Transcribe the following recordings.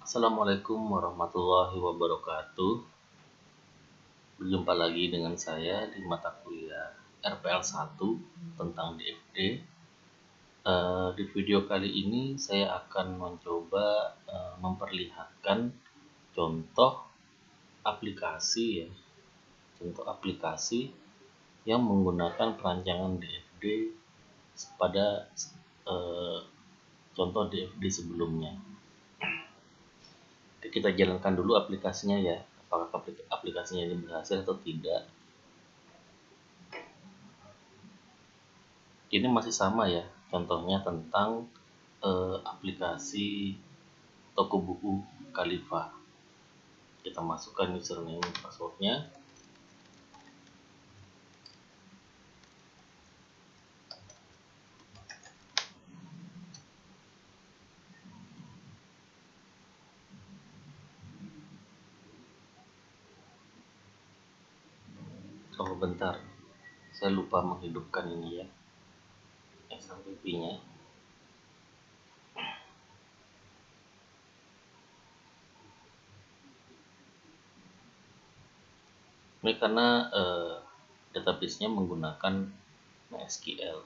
Assalamualaikum warahmatullahi wabarakatuh. Berjumpa lagi dengan saya di mata kuliah RPL 1 tentang DFD. Di video kali ini saya akan mencoba memperlihatkan contoh aplikasi yang menggunakan perancangan DFD pada contoh DFD sebelumnya. Kita jalankan dulu aplikasinya ya, apakah aplikasinya ini berhasil atau tidak. Ini masih sama ya, contohnya tentang aplikasi toko buku Khalifah. Kita masukkan username dan passwordnya. Oh bentar, saya lupa menghidupkan ini ya, XMPP-nya. Ini karena database-nya menggunakan MySQL,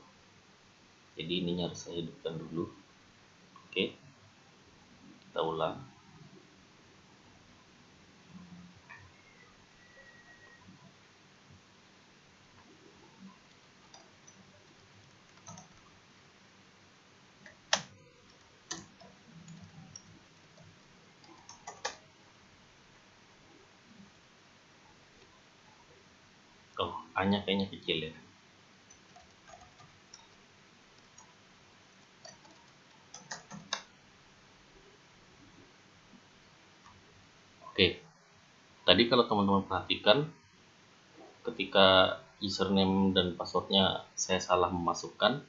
jadi ininya harus saya hidupkan dulu. Oke, kita ulang. Oh, A-nya kayaknya kecil ya. Oke, tadi kalau teman-teman perhatikan, ketika username dan passwordnya saya salah memasukkan,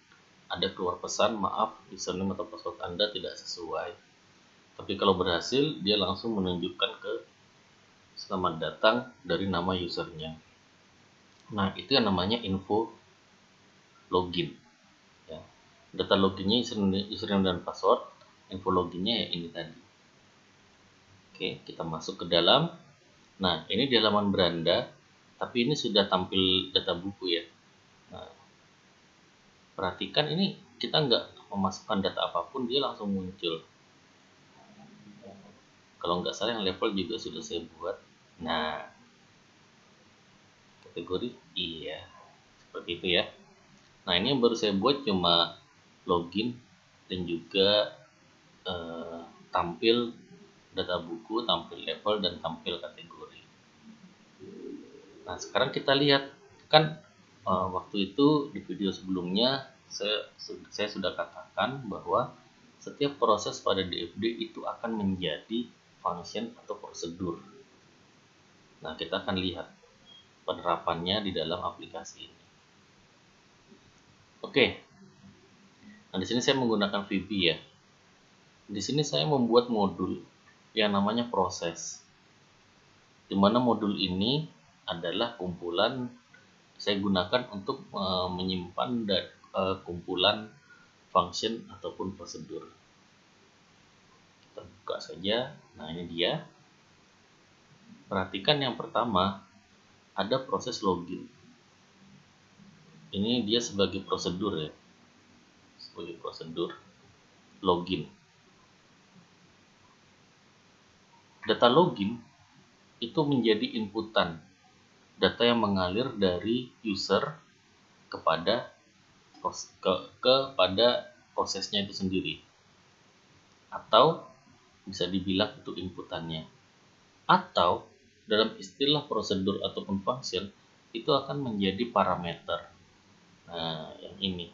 ada keluar pesan, maaf username atau password Anda tidak sesuai. Tapi kalau berhasil, dia langsung menunjukkan ke selamat datang dari nama usernya. Nah, itu yang namanya info login ya. Data loginnya username dan password, info loginnya ya ini tadi. Oke, kita masuk ke dalam. Nah, ini di halaman beranda, tapi ini sudah tampil data buku ya. Nah, perhatikan ini kita nggak memasukkan data apapun, dia langsung muncul. Kalau nggak salah yang level juga sudah saya buat. Nah, kategori iya, seperti itu ya. Nah, ini yang baru saya buat cuma login dan juga tampil data buku, tampil level, dan tampil kategori. Nah, sekarang kita lihat kan waktu itu di video sebelumnya saya sudah katakan bahwa setiap proses pada DFD itu akan menjadi function atau prosedur. Nah, kita akan lihat penerapannya di dalam aplikasi ini. Oke. Nah, di sini saya menggunakan VB ya. Di sini saya membuat modul yang namanya proses. Di mana modul ini adalah kumpulan saya gunakan untuk menyimpan kumpulan function ataupun prosedur. Kita buka saja. Nah, ini dia. Perhatikan yang pertama ada proses login. Ini dia sebagai prosedur ya. Sebagai prosedur login. Data login itu menjadi inputan, data yang mengalir dari user kepada prosesnya itu sendiri, atau bisa dibilang itu inputannya, atau dalam istilah prosedur ataupun function itu akan menjadi parameter. Nah, yang ini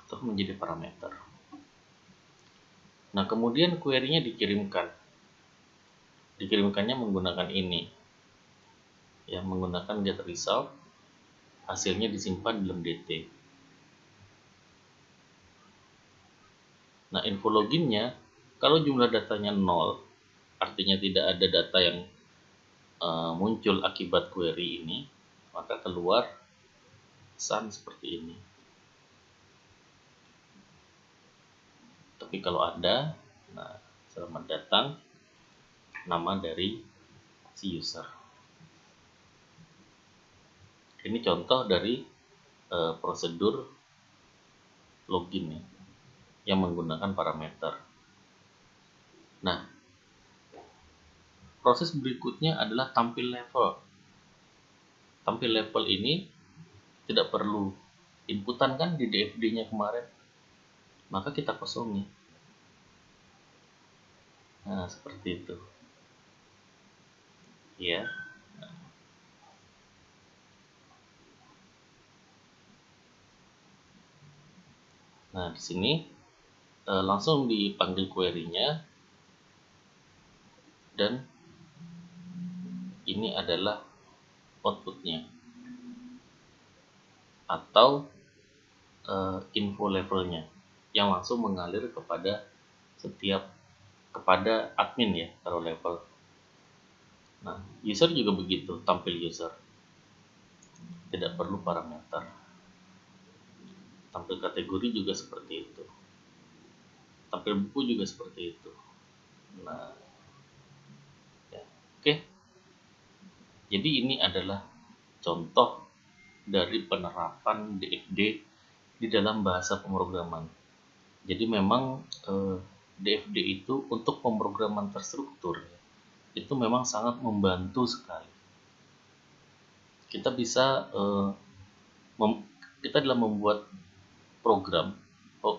itu menjadi parameter. Nah, kemudian query-nya dikirimkannya menggunakan ini ya, menggunakan get result, hasilnya disimpan dalam DT. Nah, info loginnya kalau jumlah datanya 0, artinya tidak ada data yang muncul akibat query ini, maka keluar pesan seperti ini. Tapi Tapi kalau ada, nah, selamat datang, nama dari si user. Ini contoh dari prosedur login ya, yang menggunakan parameter. Nah, proses berikutnya adalah tampil level. Tampil level ini tidak perlu inputan kan di DFD-nya kemarin, maka kita kosongi. Nah, seperti itu. Ya. Nah, di sini langsung dipanggil query-nya, dan ini adalah output-nya atau info levelnya yang langsung mengalir kepada admin ya, taruh level. Nah, user juga begitu, tampil user, tidak perlu parameter. Tampil kategori juga seperti itu, tampil buku juga seperti itu. Nah, ya, oke. Jadi ini adalah contoh dari penerapan DFD di dalam bahasa pemrograman. Jadi memang DFD itu untuk pemrograman terstruktur itu memang sangat membantu sekali. Kita bisa kita dalam membuat program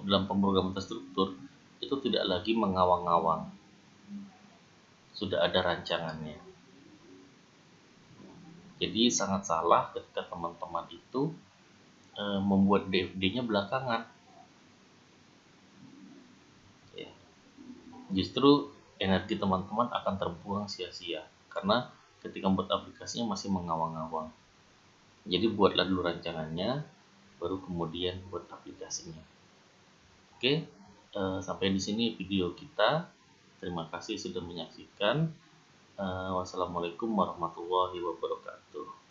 dalam pemrograman terstruktur itu tidak lagi mengawang-awang, sudah ada rancangannya. Jadi sangat salah ketika teman-teman itu membuat DFD-nya belakangan. Ya. Justru energi teman-teman akan terbuang sia-sia karena ketika membuat aplikasinya masih mengawang-awang. Jadi buatlah dulu rancangannya, baru kemudian buat aplikasinya. Oke, sampai di sini video kita. Terima kasih sudah menyaksikan. Wassalamualaikum warahmatullahi wabarakatuh.